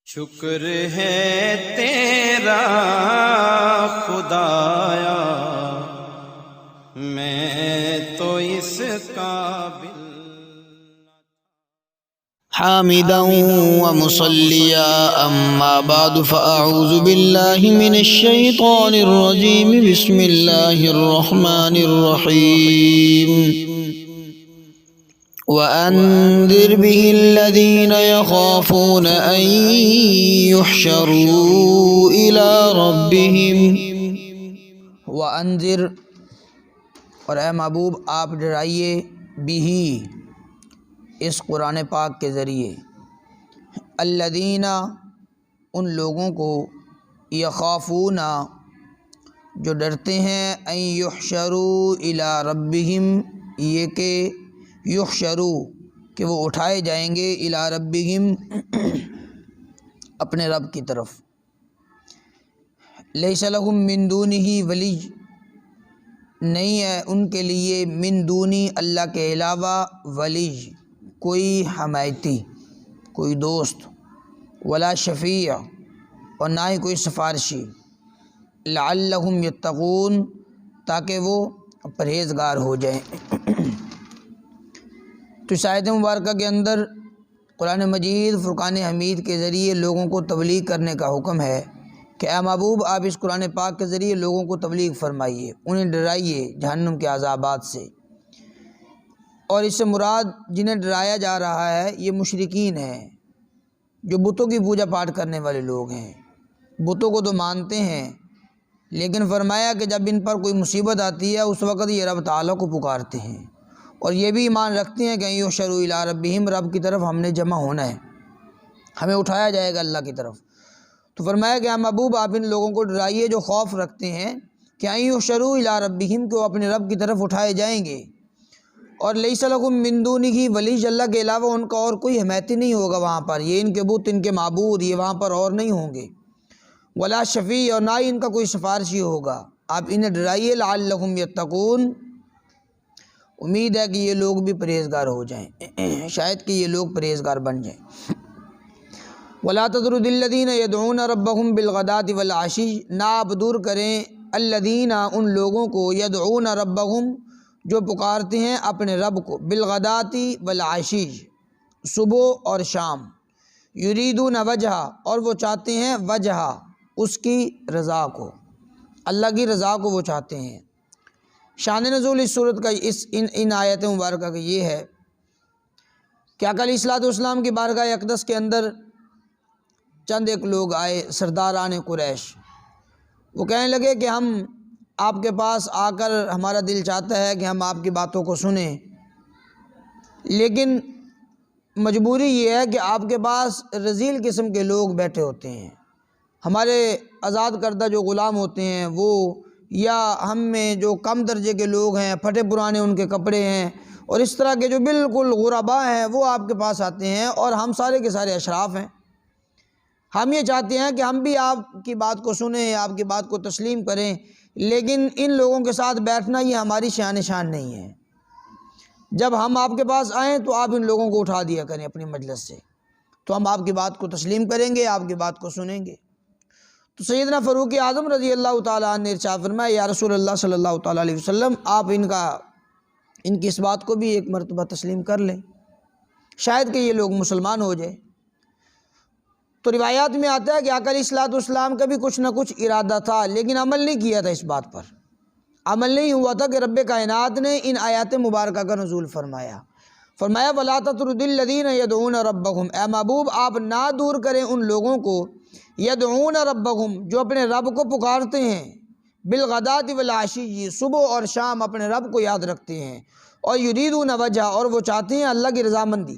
شکر ہے تیرا خدایا، میں تو اس قابل حامدا ومصليا أما بعد فأعوذ بالله من الشيطان الرجيم بسم الله الرحمن الرحيم وأنذر به الذين يخافون أن يحشروا إلى ربهم وأنذر، اور اے محبوب آپ ڈرائیے بھی اس قرآن پاک کے ذریعے الذین ان لوگوں کو یخافون جو ڈرتے ہیں ان یحشروا الی ربہم یہ کہ یحشروا کہ وہ اٹھائے جائیں گے الی ربہم اپنے رب کی طرف، لیس لہم من دونہ ولی نہیں ہے ان کے لیے من دونی اللہ کے علاوہ ولی کوئی حمایتی، کوئی دوست، ولا شفیع اور نہ ہی کوئی سفارشی، لعلہم یتقون تاکہ وہ پرہیزگار ہو جائیں۔ تو اس آیت مبارکہ کے اندر قرآن مجید فرقان حمید کے ذریعے لوگوں کو تبلیغ کرنے کا حکم ہے کہ اے محبوب آپ اس قرآن پاک کے ذریعے لوگوں کو تبلیغ فرمائیے، انہیں ڈرائیے جہنم کے عذابات سے۔ اور اس سے مراد جنہیں ڈرایا جا رہا ہے یہ مشرکین ہیں، جو بتوں کی پوجا پاٹ کرنے والے لوگ ہیں۔ بتوں کو تو مانتے ہیں، لیکن فرمایا کہ جب ان پر کوئی مصیبت آتی ہے اس وقت یہ رب تعالیٰ کو پکارتے ہیں، اور یہ بھی ایمان رکھتے ہیں کہ یحشروا الی ربہم رب کی طرف ہم نے جمع ہونا ہے، ہمیں اٹھایا جائے گا اللہ کی طرف۔ تو فرمایا کہ محبوب آپ ان لوگوں کو ڈرائیے جو خوف رکھتے ہیں کہ یحشروا الی ربہم کہ وہ اپنے رب کی طرف اٹھائے جائیں گے، اور لیس لہم من دونہ ولی اللہ کے علاوہ ان کا اور کوئی حمایتی نہیں ہوگا وہاں پر، یہ ان کے بت ان کے معبود یہ وہاں پر اور نہیں ہوں گے، ولا شفیع اور نہ ہی ان کا کوئی سفارشی ہوگا۔ آپ انہیں ڈرائیے لعلہم یتقون، امید ہے کہ یہ لوگ بھی پرہیزگار ہو جائیں، شاید کہ یہ لوگ پرہیزگار بن جائیں۔ ولا تطرد الذین یدعون ربہم بالغداۃ والعشی، نہ آپ دور کریں الذین ان لوگوں کو یدعون ربہم جو پکارتے ہیں اپنے رب کو، بالغداۃ والعشی صبح اور شام، یریدون وجہ اور وہ چاہتے ہیں وجہ اس کی رضا کو، اللہ کی رضا کو وہ چاہتے ہیں۔ شان نزول اس صورت کا ان آیت مبارکہ کا یہ ہے کہ آقا علیہ الصلوۃ والسلام کی بارگاہ اقدس کے اندر چند ایک لوگ آئے سرداران قریش، وہ کہنے لگے کہ ہم آپ کے پاس آ کر ہمارا دل چاہتا ہے کہ ہم آپ کی باتوں کو سنیں، لیکن مجبوری یہ ہے کہ آپ کے پاس رذیل قسم کے لوگ بیٹھے ہوتے ہیں، ہمارے آزاد کردہ جو غلام ہوتے ہیں وہ، یا ہم میں جو کم درجے کے لوگ ہیں پھٹے پرانے ان کے کپڑے ہیں، اور اس طرح کے جو بالکل غرباء ہیں وہ آپ کے پاس آتے ہیں، اور ہم سارے کے سارے اشراف ہیں۔ ہم یہ چاہتے ہیں کہ ہم بھی آپ کی بات کو سنیں، آپ کی بات کو تسلیم کریں، لیکن ان لوگوں کے ساتھ بیٹھنا یہ ہماری شان نہیں ہے۔ جب ہم آپ کے پاس آئیں تو آپ ان لوگوں کو اٹھا دیا کریں اپنی مجلس سے، تو ہم آپ کی بات کو تسلیم کریں گے، آپ کی بات کو سنیں گے۔ تو سیدنا فاروق اعظم رضی اللہ تعالیٰ عنہ نے ارشاد فرمایا یا رسول اللہ صلی اللہ تعالیٰ علیہ وسلم آپ ان کی اس بات کو بھی ایک مرتبہ تسلیم کر لیں، شاید کہ یہ لوگ مسلمان ہو جائے۔ تو روایات میں آتا ہے کہ آقا علیہ الصلوۃ والسلام کا بھی کچھ نہ کچھ ارادہ تھا، لیکن عمل نہیں کیا تھا، اس بات پر عمل نہیں ہوا تھا کہ رب کائنات نے ان آیات مبارکہ کا نزول فرمایا وَلَا تَطْرُدِ الَّذِينَ يَدْعُونَ رَبَّهُمْ، اے محبوب آپ نہ دور کریں ان لوگوں کو یدعون ربہم جو اپنے رب کو پکارتے ہیں، بالغداۃ والعشی صبح اور شام اپنے رب کو یاد رکھتے ہیں، اور یریدون وجہ اور وہ چاہتے ہیں اللہ کی رضامندی،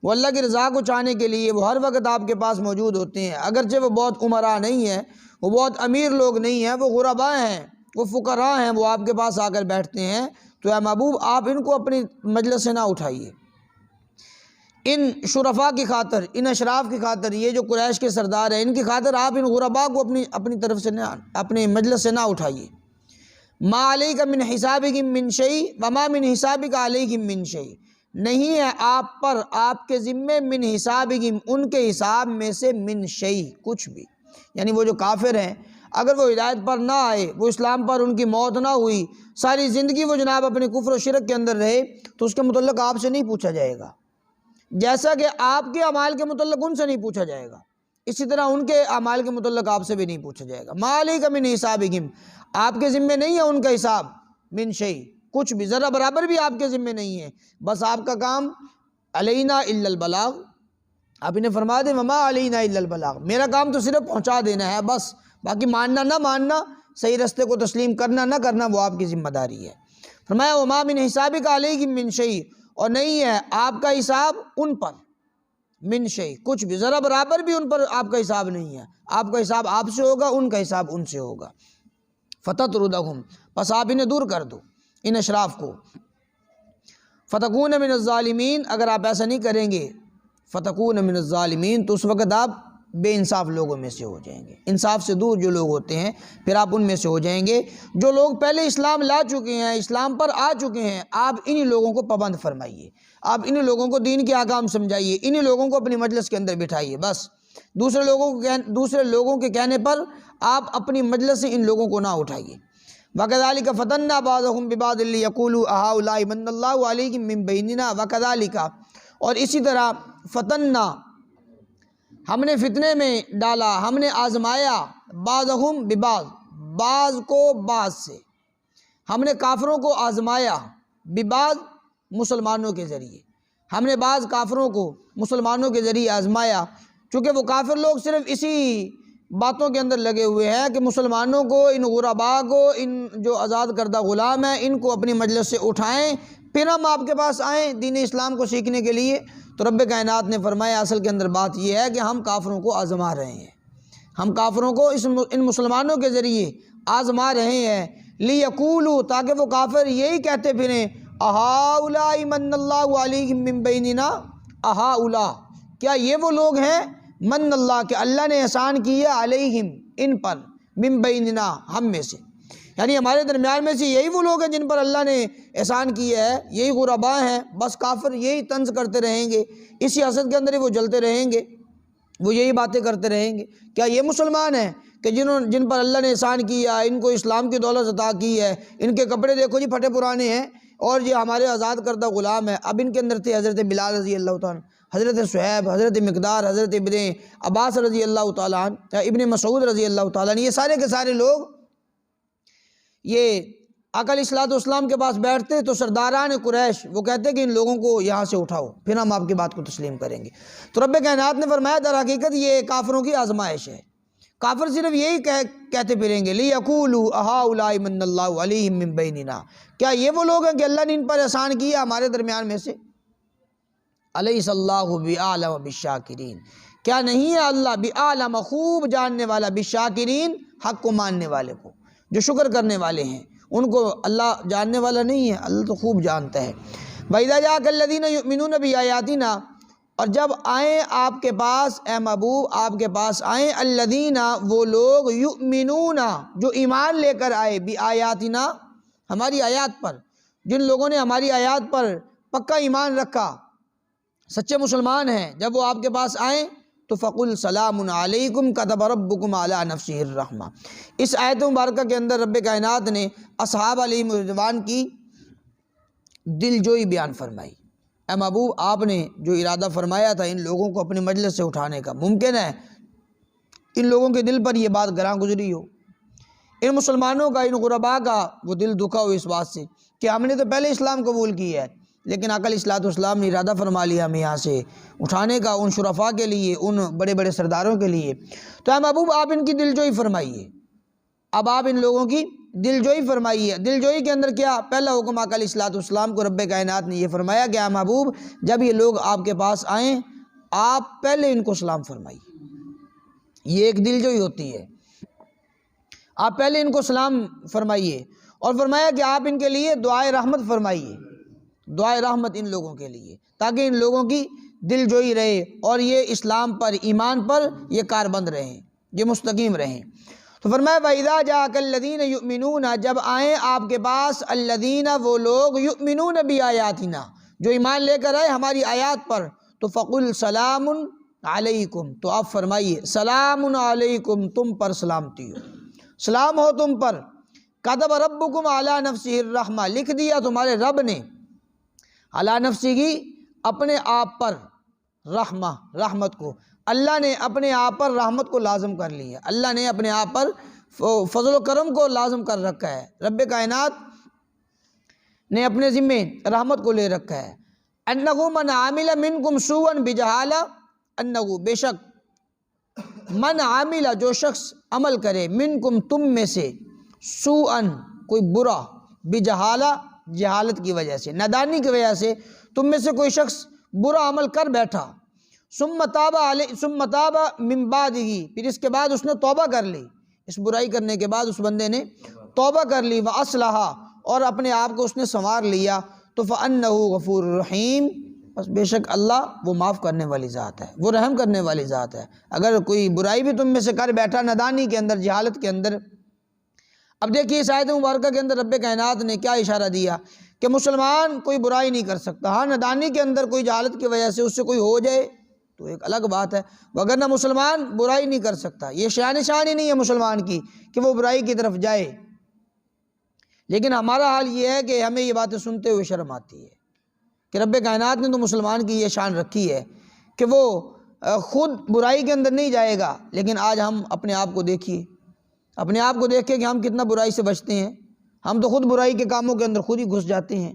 وہ اللہ کی رضا کو چاہنے کے لیے وہ ہر وقت آپ کے پاس موجود ہوتے ہیں، اگرچہ وہ بہت امراء نہیں ہیں، وہ بہت امیر لوگ نہیں ہیں، وہ غرباء ہیں، وہ فقراء ہیں، وہ آپ کے پاس آ کر بیٹھتے ہیں۔ تو اے محبوب آپ ان کو اپنی مجلس سے نہ اٹھائیے، ان شرفاء کی خاطر، ان اشراف کی خاطر، یہ جو قریش کے سردار ہیں ان کی خاطر آپ ان غرباء کو اپنی طرف سے نہ، اپنی مجلس سے نہ اٹھائیے۔ ما علیک من حسابکم من شیء وما من حسابک علیہم من شیء، نہیں ہے آپ پر آپ کے ذمے من حسابہم ان کے حساب میں سے من شیء کچھ بھی، یعنی وہ جو کافر ہیں اگر وہ ہدایت پر نہ آئے، وہ اسلام پر ان کی موت نہ ہوئی، ساری زندگی وہ جناب اپنے کفر و شرک کے اندر رہے، تو اس کے متعلق آپ سے نہیں پوچھا جائے گا، جیسا کہ آپ کے اعمال کے متعلق ان سے نہیں پوچھا جائے گا، اسی طرح ان کے اعمال کے متعلق آپ سے بھی نہیں پوچھا جائے گا۔ ما علیک من حسابہم، آپ کے ذمے نہیں ہے ان کا حساب، من شیء کچھ بھی، ذرا برابر بھی آپ کے ذمے نہیں ہے، بس آپ کا کام علینا الا البلاغ، آپ انہیں فرما دیں وما علینا الا البلاغ، میرا کام تو صرف پہنچا دینا ہے بس، باقی ماننا نہ ماننا، صحیح رستے کو تسلیم کرنا نہ کرنا وہ آپ کی ذمہ داری ہے۔ فرمایا وما من حسابک علیہم من شیء، اور نہیں ہے آپ کا حساب ان پر من شیء کچھ بھی، ذرا برابر بھی ان پر آپ کا حساب نہیں ہے، آپ کا حساب آپ سے ہوگا، ان کا حساب ان سے ہوگا۔ فتطردہم، پس آپ انہیں دور کر دو ان اشراف کو، فتکون من الظالمین، اگر آپ ایسا نہیں کریں گے فتکون من الظالمین تو اس وقت آپ بے انصاف لوگوں میں سے ہو جائیں گے، انصاف سے دور جو لوگ ہوتے ہیں پھر آپ ان میں سے ہو جائیں گے۔ جو لوگ پہلے اسلام لا چکے ہیں، اسلام پر آ چکے ہیں، آپ انہی لوگوں کو پابند فرمائیے، آپ انہی لوگوں کو دین کے احکام سمجھائیے، انہی لوگوں کو اپنی مجلس کے اندر بٹھائیے، بس دوسرے لوگوں کے کہنے پر آپ اپنی مجلس سے ان لوگوں کو نہ اٹھائیے۔ وَكَذَلِكَ فَتَنَّا بَعْضَهُمْ بِبَعْضٍ لِيَقُولُوا أَهَٰؤُلَاءِ مَنَّ اللَّهُ عَلَيْهِم مِّن بَيْنِنَا وَكَذَلِكَ، اور اسی طرح فتنہ ہم نے فتنے میں ڈالا، ہم نے آزمایا بعضہم ببعض بعض کو بعض سے، ہم نے کافروں کو آزمایا ببعض مسلمانوں کے ذریعے، ہم نے بعض کافروں کو مسلمانوں کے ذریعے آزمایا، چونکہ وہ کافر لوگ صرف اسی باتوں کے اندر لگے ہوئے ہیں کہ مسلمانوں کو، ان غرباء کو، ان جو آزاد کردہ غلام ہیں ان کو اپنی مجلس سے اٹھائیں، پھر ہم آپ کے پاس آئیں دین اسلام کو سیکھنے کے لیے۔ تو رب کائنات نے فرمایا اصل کے اندر بات یہ ہے کہ ہم کافروں کو آزما رہے ہیں، ہم کافروں کو ان مسلمانوں کے ذریعے آزما رہے ہیں، لیقولوا، تاکہ وہ کافر یہی کہتے پھریں اہؤلاء من اللہ علیہم من بیننا، اہؤلاء، کیا یہ وہ لوگ ہیں من اللہ کہ اللہ نے احسان کیا علیہم ان پر، من بیننا ہم میں سے، یعنی ہمارے درمیان میں سے یہی وہ لوگ ہیں جن پر اللہ نے احسان کیا ہے، یہی غرباء ہیں، بس کافر یہی طنز کرتے رہیں گے، اسی حسد کے اندر ہی وہ جلتے رہیں گے، وہ یہی باتیں کرتے رہیں گے۔ کیا یہ مسلمان ہیں کہ جن پر اللہ نے احسان کیا، ان کو اسلام کی دولت عطا کی ہے، ان کے کپڑے دیکھو جی پھٹے پرانے ہیں، اور یہ ہمارے آزاد کردہ غلام ہیں۔ اب ان کے اندر تھے حضرت بلال رضی اللہ تعالیٰ، حضرت صہیب، حضرت مقدار، حضرت ابن عباس رضی اللہ تعالیٰ عنہ، ابن مسعود رضی اللہ تعالیٰ عنہ، یہ سارے کے سارے لوگ یہ آقا علیہ الصلوۃ والسلام کے پاس بیٹھتے تو سرداران قریش وہ کہتے کہ ان لوگوں کو یہاں سے اٹھاؤ، پھر ہم آپ کی بات کو تسلیم کریں گے۔ تو رب کائنات نے فرمایا در حقیقت یہ کافروں کی آزمائش ہے، کافر صرف یہی کہتے پھریں گے لیقولوا اہؤلاء من اللہ علیہم من بیننا، کیا یہ وہ لوگ ہیں کہ اللہ نے ان پر احسان کیا ہمارے درمیان میں سے، الیس اللہ بعالم بالشاکرین، کیا نہیں ہے اللہ بعالم خوب جاننے والا بالشاکرین حق کو ماننے والے کو، جو شکر کرنے والے ہیں ان کو اللہ جاننے والا نہیں ہے، اللہ تو خوب جانتا ہے۔ وَإِذَا جَاءَكَ الَّذِينَ يُؤْمِنُونَ بِآيَاتِنَا، اور جب آئیں آپ کے پاس اے محبوب، آپ کے پاس آئیں الذین وہ لوگ یؤمنون جو ایمان لے کر آئے بآیاتنا ہماری آیات پر، جن لوگوں نے ہماری آیات پر پکا ایمان رکھا، سچے مسلمان ہیں، جب وہ آپ کے پاس آئیں تو فقل سلام علیکم کتب ربکم علی نفسہ الرحمہ۔ اس آیت مبارکہ کے اندر رب کائنات نے اصحاب علیہم رضوان کی دل جوئی بیان فرمائی۔ اے محبوب، آپ نے جو ارادہ فرمایا تھا ان لوگوں کو اپنی مجلس سے اٹھانے کا، ممکن ہے ان لوگوں کے دل پر یہ بات گراں گزری ہو، ان مسلمانوں کا، ان غرباء کا وہ دل دکھا ہو اس بات سے کہ ہم نے تو پہلے اسلام قبول کیا ہے، لیکن آقا علیہ الصلوۃ والسلام نے ارادہ فرما لیا ہمیں یہاں سے اٹھانے کا، ان شرفاء کے لیے، ان بڑے بڑے سرداروں کے لیے۔ تو اے محبوب آپ ان کی دل جوئی فرمائیے، اب آپ ان لوگوں کی دل جوئی فرمائیے۔ دل جوئی کے اندر کیا؟ پہلا حکم آقا علیہ الصلوۃ والسلام کو رب کائنات نے یہ فرمایا کہ اے محبوب جب یہ لوگ آپ کے پاس آئیں آپ پہلے ان کو سلام فرمائیے، یہ ایک دل جوئی ہوتی ہے، آپ پہلے ان کو سلام فرمائیے، اور فرمایا کہ آپ ان کے لیے دعائے رحمت فرمائیے، دعائے رحمت ان لوگوں کے لیے، تاکہ ان لوگوں کی دل جوئی رہے اور یہ اسلام پر، ایمان پر یہ کاربند رہیں، یہ مستقیم رہیں۔ تو فرمایا وَإِذَا جَاءَكَ الَّذِينَ يُؤْمِنُونَ، جب آئیں آپ کے پاس الَّذِينَ وہ لوگ یؤمنون بِآیاتنا جو ایمان لے کر آئے ہماری آیات پر، تو فقل سلام علیکم، تو آپ فرمائیے سلام علیکم، تم پر سلامتی ہو، سلام ہو تم پر۔ کتب ربکم علی نفسہ الرحمہ، لکھ دیا تمہارے رب نے علی نفسہ، اپنے آپ پر، رحمہ، رحمت کو، اللہ نے اپنے آپ پر رحمت کو لازم کر لی ہے، اللہ نے اپنے آپ پر فضل و کرم کو لازم کر رکھا ہے، رب کائنات نے اپنے ذمے رحمت کو لے رکھا ہے۔ انہ من عامل منکم سوءا بجہالہ، انہ بے شک، من عامل جو شخص عمل کرے، منکم تم میں سے، سوءا کوئی برا، بجہالہ جہالت کی وجہ سے، نادانی کی وجہ سے تم میں سے کوئی شخص برا عمل کر بیٹھا، ثم تاب من بعدہ، پھر اس کے بعد اس نے توبہ کر لی، اس برائی کرنے کے بعد اس بندے نے توبہ کر لی، وَأَصْلَحَ، اور اپنے آپ کو اس نے سنوار لیا، تو فَأَنَّهُ غَفُورٌ رَحِيمٌ، بس بے شک اللہ وہ معاف کرنے والی ذات ہے، وہ رحم کرنے والی ذات ہے۔ اگر کوئی برائی بھی تم میں سے کر بیٹھا نادانی کے اندر، جہالت کے اندر، اب دیکھیے اس آیت مبارکہ کے اندر رب کائنات نے کیا اشارہ دیا کہ مسلمان کوئی برائی نہیں کر سکتا، ہاں نادانی کے اندر کوئی جہالت کی وجہ سے اس سے کوئی ہو جائے تو ایک الگ بات ہے، وگرنہ مسلمان برائی نہیں کر سکتا، یہ شان ہی نہیں ہے مسلمان کی کہ وہ برائی کی طرف جائے۔ لیکن ہمارا حال یہ ہے کہ ہمیں یہ باتیں سنتے ہوئے شرم آتی ہے کہ رب کائنات نے تو مسلمان کی یہ شان رکھی ہے کہ وہ خود برائی کے اندر نہیں جائے گا، لیکن آج ہم اپنے آپ کو دیکھیے، اپنے آپ کو دیکھیں کہ ہم کتنا برائی سے بچتے ہیں، ہم تو خود برائی کے کاموں کے اندر خود ہی گھس جاتے ہیں۔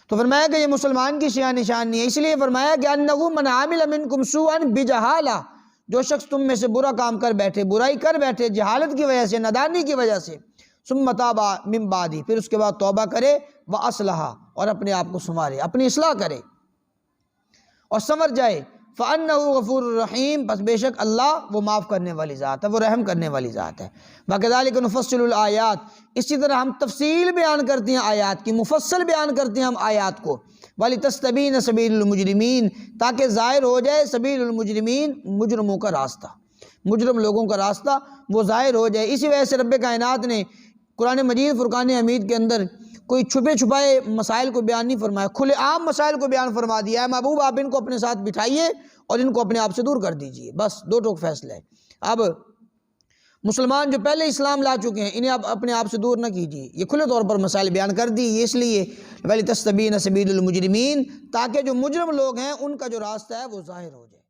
تو فرمایا کہ یہ مسلمان کی شان نہیں ہے، اس لیے فرمایا کہ انہ من عامل منکم سوءا بجہالہ، جو شخص تم میں سے برا کام کر بیٹھے، برائی کر بیٹھے جہالت کی وجہ سے، نادانی کی وجہ سے، ثم تاب من بعدہ، پھر اس کے بعد توبہ کرے، وَأَصْلَحَ، اور اپنے آپ کو سنوارے، اپنی اصلاح کرے اور سنور جائے، فَأَنَّهُ غَفُورٌ رَحِيمٌ، بس بے شک اللہ وہ معاف کرنے والی ذات ہے، وہ رحم کرنے والی ذات ہے۔ وَكَذَلِكَ نُفَصِّلُ الْآيَاتِ، اسی طرح ہم تفصیل بیان کرتے ہیں آیات کی، مفصل بیان کرتے ہیں ہم آیات کو، وَلِتَسْتَبِينَ سَبِيلُ الْمُجْرِمِينَ، تاکہ ظاہر ہو جائے سبیل المجرمین، مجرموں کا راستہ، مجرم لوگوں کا راستہ وہ ظاہر ہو جائے۔ اسی وجہ سے رب کائنات نے قرآن مجید فرقان حمید کے اندر کوئی چھپے چھپائے مسائل کو بیان نہیں فرمایا، کھلے عام مسائل کو بیان فرما دیا ہے، محبوب آپ ان کو اپنے ساتھ بٹھائیے اور ان کو اپنے آپ سے دور کر دیجئے، بس دو ٹوک فیصلہ ہے۔ اب مسلمان جو پہلے اسلام لا چکے ہیں انہیں آپ اپنے آپ سے دور نہ کیجیے، یہ کھلے طور پر مسائل بیان کر دی، یہ اس لیے وَلِتَسْتَبِينَ سَبِيلُ الْمُجْرِمِينَ، تاکہ جو مجرم لوگ ہیں ان کا جو راستہ ہے وہ ظاہر ہو جائے۔